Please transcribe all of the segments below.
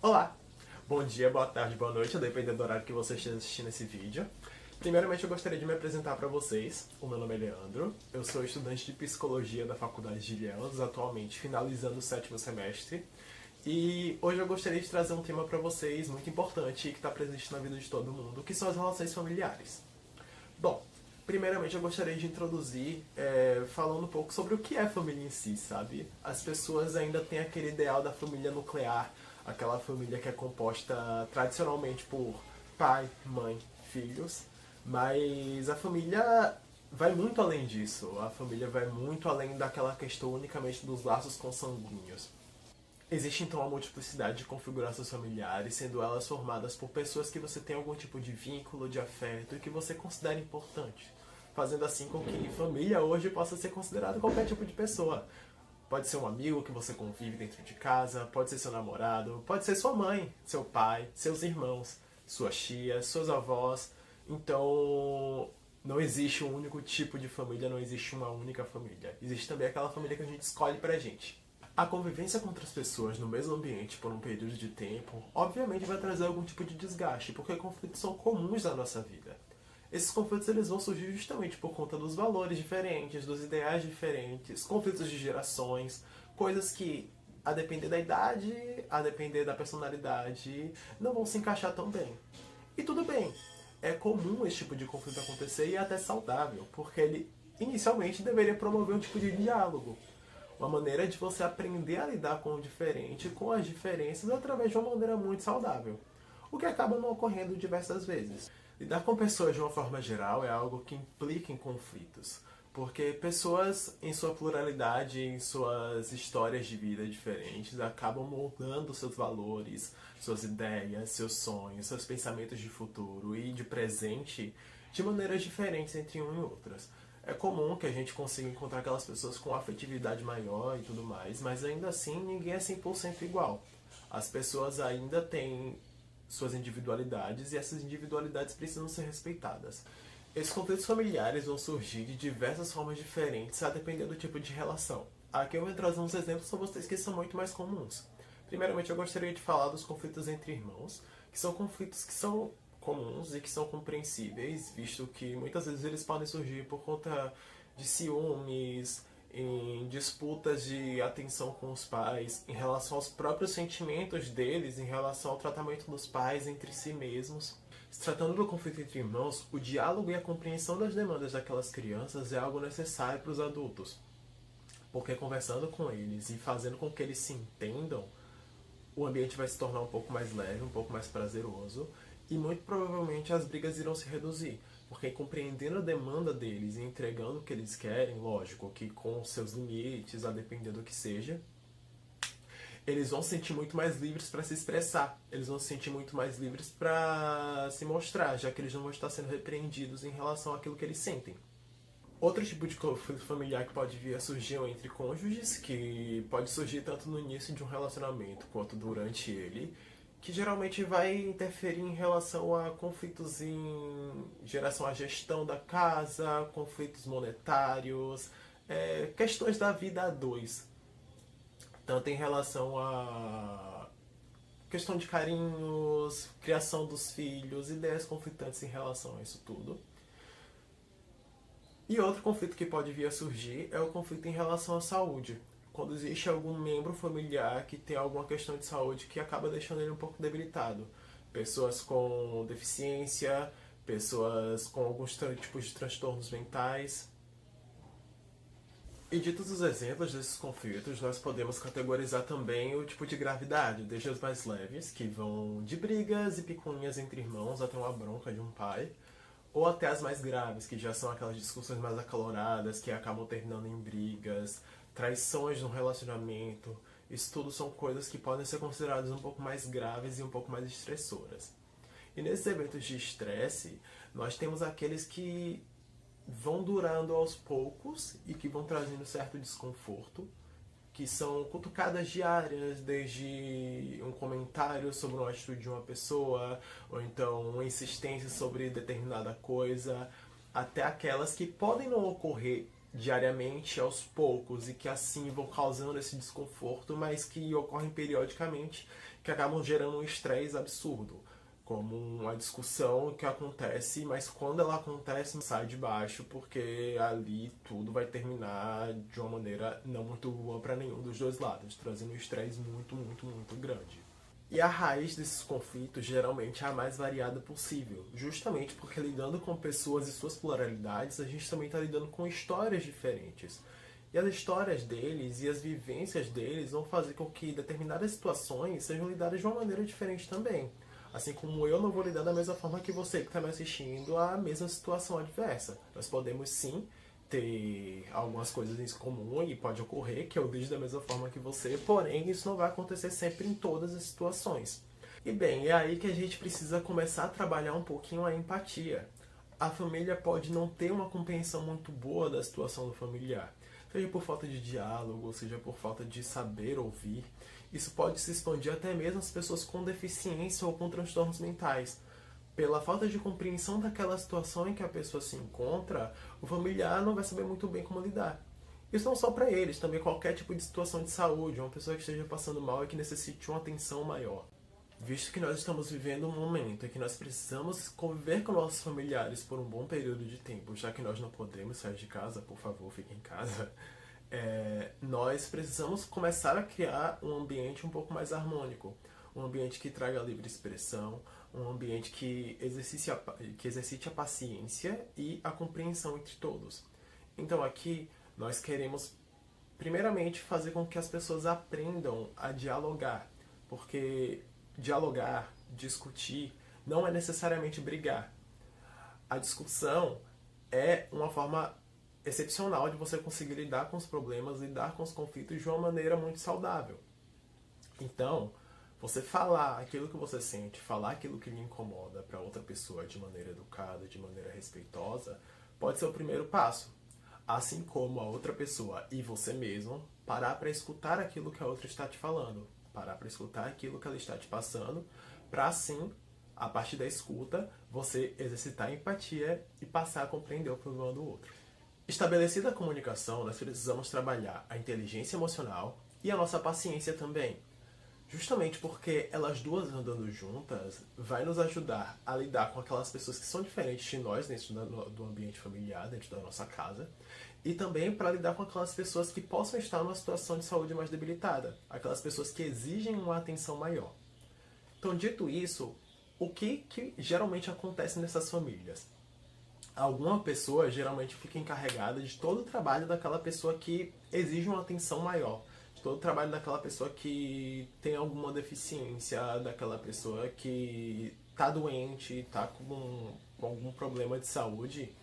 Olá! Bom dia, boa tarde, boa noite, dependendo do horário que você esteja assistindo esse vídeo. Primeiramente, eu gostaria de me apresentar para vocês. O meu nome é Leandro, eu sou estudante de Psicologia da Faculdade de Ilhéus, atualmente finalizando o 7º semestre. E hoje eu gostaria de trazer um tema para vocês muito importante e que está presente na vida de todo mundo, que são as relações familiares. Bom, primeiramente eu gostaria de introduzir falando um pouco sobre o que é família em si, sabe? As pessoas ainda têm aquele ideal da família nuclear, aquela família que é composta tradicionalmente por pai, mãe, filhos, mas a família vai muito além disso. A família vai muito além daquela questão unicamente dos laços consanguíneos. Existe então uma multiplicidade de configurações familiares, sendo elas formadas por pessoas que você tem algum tipo de vínculo, de afeto e que você considera importante, fazendo assim com que família hoje possa ser considerada qualquer tipo de pessoa. Pode ser um amigo que você convive dentro de casa, pode ser seu namorado, pode ser sua mãe, seu pai, seus irmãos, suas tias, suas avós. Então, não existe um único tipo de família, não existe uma única família. Existe também aquela família que a gente escolhe pra gente. A convivência com outras pessoas no mesmo ambiente por um período de tempo, obviamente vai trazer algum tipo de desgaste, porque conflitos são comuns na nossa vida. Esses conflitos eles vão surgir justamente por conta dos valores diferentes, dos ideais diferentes, conflitos de gerações, coisas que, a depender da idade, a depender da personalidade, não vão se encaixar tão bem. E tudo bem, é comum esse tipo de conflito acontecer e é até saudável, porque ele inicialmente deveria promover um tipo de diálogo. Uma maneira de você aprender a lidar com o diferente, com as diferenças, através de uma maneira muito saudável. O que acaba não ocorrendo diversas vezes. Lidar com pessoas de uma forma geral é algo que implica em conflitos, porque pessoas, em sua pluralidade, em suas histórias de vida diferentes, acabam moldando seus valores, suas ideias, seus sonhos, seus pensamentos de futuro e de presente de maneiras diferentes entre um e outras. É comum que a gente consiga encontrar aquelas pessoas com afetividade maior e tudo mais, mas ainda assim ninguém é 100% igual. As pessoas ainda têm suas individualidades e essas individualidades precisam ser respeitadas. Esses conflitos familiares vão surgir de diversas formas diferentes a depender do tipo de relação. Aqui eu vou trazer uns exemplos para vocês que são muito mais comuns. Primeiramente eu gostaria de falar dos conflitos entre irmãos, que são conflitos que são comuns e que são compreensíveis, visto que muitas vezes eles podem surgir por conta de ciúmes, em disputas de atenção com os pais, em relação aos próprios sentimentos deles, em relação ao tratamento dos pais entre si mesmos. Se tratando do conflito entre irmãos, o diálogo e a compreensão das demandas daquelas crianças é algo necessário para os adultos, porque conversando com eles e fazendo com que eles se entendam, o ambiente vai se tornar um pouco mais leve, um pouco mais prazeroso e muito provavelmente as brigas irão se reduzir, porque compreendendo a demanda deles e entregando o que eles querem, lógico que com seus limites, a depender do que seja, eles vão se sentir muito mais livres para se expressar, eles vão se sentir muito mais livres para se mostrar, já que eles não vão estar sendo repreendidos em relação àquilo que eles sentem. Outro tipo de conflito familiar que pode vir a surgir entre cônjuges, que pode surgir tanto no início de um relacionamento quanto durante ele, que geralmente vai interferir em relação a conflitos em geração à gestão da casa, conflitos monetários, questões da vida a dois, tanto em relação a questão de carinhos, criação dos filhos, ideias conflitantes em relação a isso tudo. E outro conflito que pode vir a surgir é o conflito em relação à saúde. Quando existe algum membro familiar que tem alguma questão de saúde que acaba deixando ele um pouco debilitado. Pessoas com deficiência, pessoas com alguns tipos de transtornos mentais. E ditos os exemplos desses conflitos, nós podemos categorizar também o tipo de gravidade, desde os mais leves, que vão de brigas e picuinhas entre irmãos até uma bronca de um pai, ou até as mais graves, que já são aquelas discussões mais acaloradas, que acabam terminando em brigas, traições no relacionamento. Isso tudo são coisas que podem ser consideradas um pouco mais graves e um pouco mais estressoras. E nesses eventos de estresse, nós temos aqueles que vão durando aos poucos e que vão trazendo certo desconforto, que são cutucadas diárias, desde um comentário sobre uma atitude de uma pessoa, ou então uma insistência sobre determinada coisa, até aquelas que podem não ocorrer diariamente, aos poucos, e que assim vão causando esse desconforto, mas que ocorrem periodicamente, que acabam gerando um estresse absurdo, como uma discussão que acontece, mas quando ela acontece, sai de baixo, porque ali tudo vai terminar de uma maneira não muito boa para nenhum dos dois lados, trazendo um estresse muito, muito, muito grande. E a raiz desses conflitos geralmente é a mais variada possível, justamente porque lidando com pessoas e suas pluralidades, a gente também está lidando com histórias diferentes. E as histórias deles e as vivências deles vão fazer com que determinadas situações sejam lidadas de uma maneira diferente também. Assim como eu não vou lidar da mesma forma que você que está me assistindo a mesma situação adversa. Nós podemos sim ter algumas coisas em comum e pode ocorrer que eu lide da mesma forma que você, porém isso não vai acontecer sempre em todas as situações. E bem, é aí que a gente precisa começar a trabalhar um pouquinho a empatia. A família pode não ter uma compreensão muito boa da situação do familiar, seja por falta de diálogo, seja por falta de saber ouvir. Isso pode se expandir até mesmo às pessoas com deficiência ou com transtornos mentais. Pela falta de compreensão daquela situação em que a pessoa se encontra, o familiar não vai saber muito bem como lidar. Isso não só para eles, também qualquer tipo de situação de saúde, uma pessoa que esteja passando mal e que necessite uma atenção maior. Visto que nós estamos vivendo um momento em que nós precisamos conviver com nossos familiares por um bom período de tempo, já que nós não podemos sair de casa, por favor, fiquem em casa, nós precisamos começar a criar um ambiente um pouco mais harmônico, um ambiente que traga livre expressão, um ambiente que exercite a paciência e a compreensão entre todos. Então aqui nós queremos primeiramente fazer com que as pessoas aprendam a dialogar, porque dialogar, discutir, não é necessariamente brigar. A discussão é uma forma excepcional de você conseguir lidar com os problemas, lidar com os conflitos de uma maneira muito saudável. Então, você falar aquilo que você sente, falar aquilo que lhe incomoda para outra pessoa de maneira educada, de maneira respeitosa, pode ser o primeiro passo. Assim como a outra pessoa e você mesmo parar para escutar aquilo que a outra está te falando, parar para escutar aquilo que ela está te passando, para assim, a partir da escuta, você exercitar a empatia e passar a compreender o problema do outro. Estabelecida a comunicação, nós precisamos trabalhar a inteligência emocional e a nossa paciência também. Justamente porque elas duas andando juntas vai nos ajudar a lidar com aquelas pessoas que são diferentes de nós dentro do ambiente familiar, dentro da nossa casa, e também para lidar com aquelas pessoas que possam estar numa situação de saúde mais debilitada, aquelas pessoas que exigem uma atenção maior. Então, dito isso, o que geralmente acontece nessas famílias? Alguma pessoa geralmente fica encarregada de todo o trabalho daquela pessoa que exige uma atenção maior, de todo o trabalho daquela pessoa que tem alguma deficiência, daquela pessoa que está doente, está com algum problema de saúde.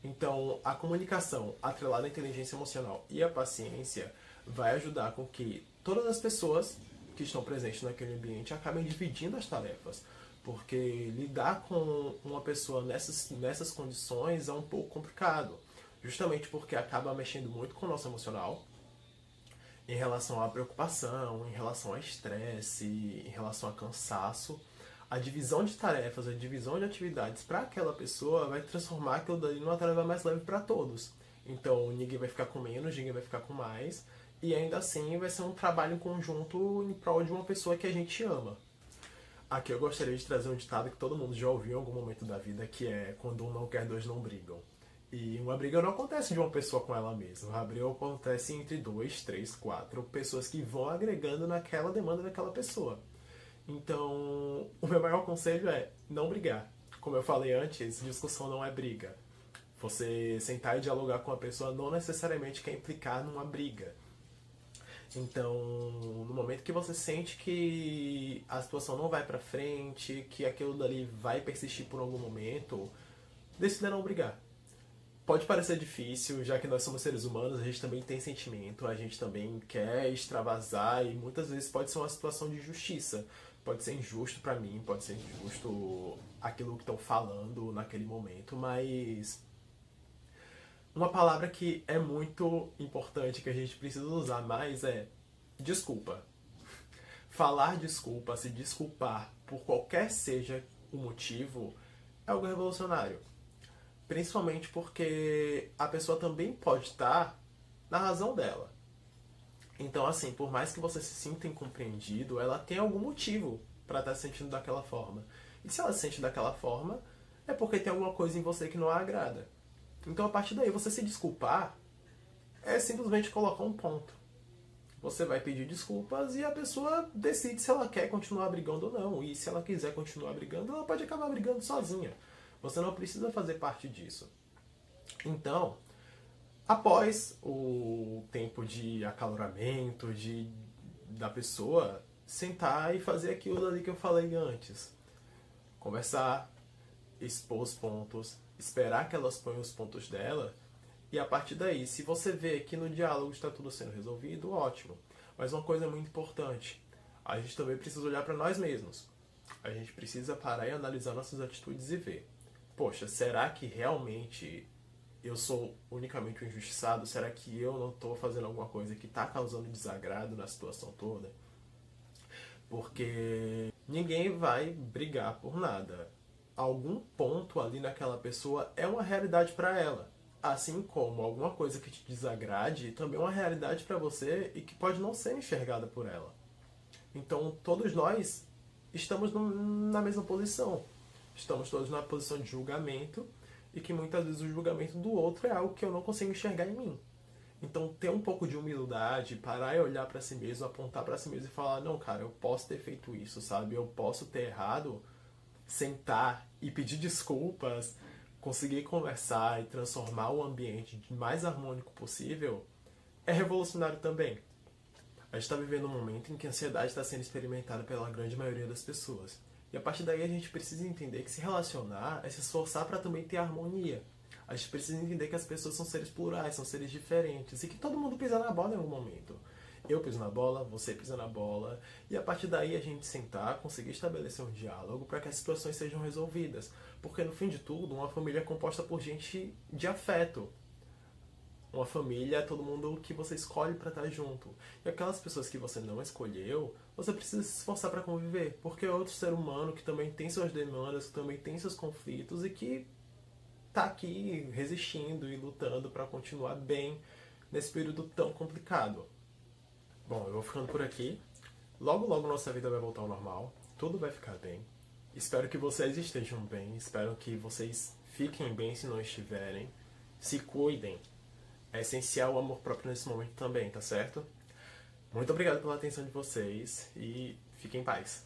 Então, a comunicação atrelada à inteligência emocional e à paciência vai ajudar com que todas as pessoas que estão presentes naquele ambiente acabem dividindo as tarefas. Porque lidar com uma pessoa nessas condições é um pouco complicado. Justamente porque acaba mexendo muito com o nosso emocional, em relação à preocupação, em relação a estresse, em relação a cansaço. A divisão de tarefas, a divisão de atividades para aquela pessoa vai transformar aquilo dali numa tarefa mais leve para todos. Então ninguém vai ficar com menos, ninguém vai ficar com mais. E ainda assim vai ser um trabalho em conjunto em prol de uma pessoa que a gente ama. Aqui eu gostaria de trazer um ditado que todo mundo já ouviu em algum momento da vida, que é: quando um não quer, dois não brigam. E uma briga não acontece de uma pessoa com ela mesma. Uma briga acontece entre duas, três, quatro pessoas que vão agregando naquela demanda daquela pessoa. Então, o meu maior conselho é não brigar. Como eu falei antes, discussão não é briga. Você sentar e dialogar com a pessoa não necessariamente quer implicar numa briga. Então, no momento que você sente que a situação não vai pra frente, que aquilo dali vai persistir por algum momento, decida não brigar. Pode parecer difícil, já que nós somos seres humanos, a gente também tem sentimento, a gente também quer extravasar e muitas vezes pode ser uma situação de justiça. Pode ser injusto pra mim, pode ser injusto aquilo que estão falando naquele momento, mas uma palavra que é muito importante, que a gente precisa usar mais é desculpa. Falar desculpa, se desculpar por qualquer seja o motivo, é algo revolucionário. Principalmente porque a pessoa também pode estar na razão dela. Então, assim, por mais que você se sinta incompreendido, ela tem algum motivo para estar se sentindo daquela forma. E se ela se sente daquela forma, é porque tem alguma coisa em você que não a agrada. Então, a partir daí, você se desculpar é simplesmente colocar um ponto. Você vai pedir desculpas e a pessoa decide se ela quer continuar brigando ou não. E se ela quiser continuar brigando, ela pode acabar brigando sozinha. Você não precisa fazer parte disso. Então, após o tempo de acaloramento, da pessoa, sentar e fazer aquilo ali que eu falei antes. Conversar, expor os pontos, esperar que elas ponham os pontos dela. E a partir daí, se você vê que no diálogo está tudo sendo resolvido, ótimo. Mas uma coisa muito importante, a gente também precisa olhar para nós mesmos. A gente precisa parar e analisar nossas atitudes e ver. Poxa, será que realmente eu sou unicamente um injustiçado? Será que eu não estou fazendo alguma coisa que está causando desagrado na situação toda? Porque ninguém vai brigar por nada. Algum ponto ali naquela pessoa é uma realidade para ela. Assim como alguma coisa que te desagrade também é uma realidade para você e que pode não ser enxergada por ela. Então, todos nós estamos na mesma posição. Estamos todos na posição de julgamento e que muitas vezes o julgamento do outro é algo que eu não consigo enxergar em mim. Então, ter um pouco de humildade, parar e olhar para si mesmo, apontar para si mesmo e falar: não, cara, eu posso ter feito isso, sabe? Eu posso ter errado. Sentar e pedir desculpas, conseguir conversar e transformar o ambiente de mais harmônico possível, é revolucionário também. A gente está vivendo um momento em que a ansiedade está sendo experimentada pela grande maioria das pessoas. E a partir daí a gente precisa entender que se relacionar é se esforçar para também ter harmonia. A gente precisa entender que as pessoas são seres plurais, são seres diferentes e que todo mundo pisa na bola em algum momento. Eu piso na bola, você pisa na bola, e a partir daí a gente sentar, conseguir estabelecer um diálogo para que as situações sejam resolvidas. Porque no fim de tudo, uma família é composta por gente de afeto. Uma família é todo mundo que você escolhe para estar junto. E aquelas pessoas que você não escolheu, você precisa se esforçar para conviver. Porque é outro ser humano que também tem suas demandas, que também tem seus conflitos e que tá aqui resistindo e lutando para continuar bem nesse período tão complicado. Bom, eu vou ficando por aqui. Logo, logo nossa vida vai voltar ao normal. Tudo vai ficar bem. Espero que vocês estejam bem. Espero que vocês fiquem bem se não estiverem. Se cuidem. É essencial o amor próprio nesse momento também, tá certo? Muito obrigado pela atenção de vocês e fiquem em paz.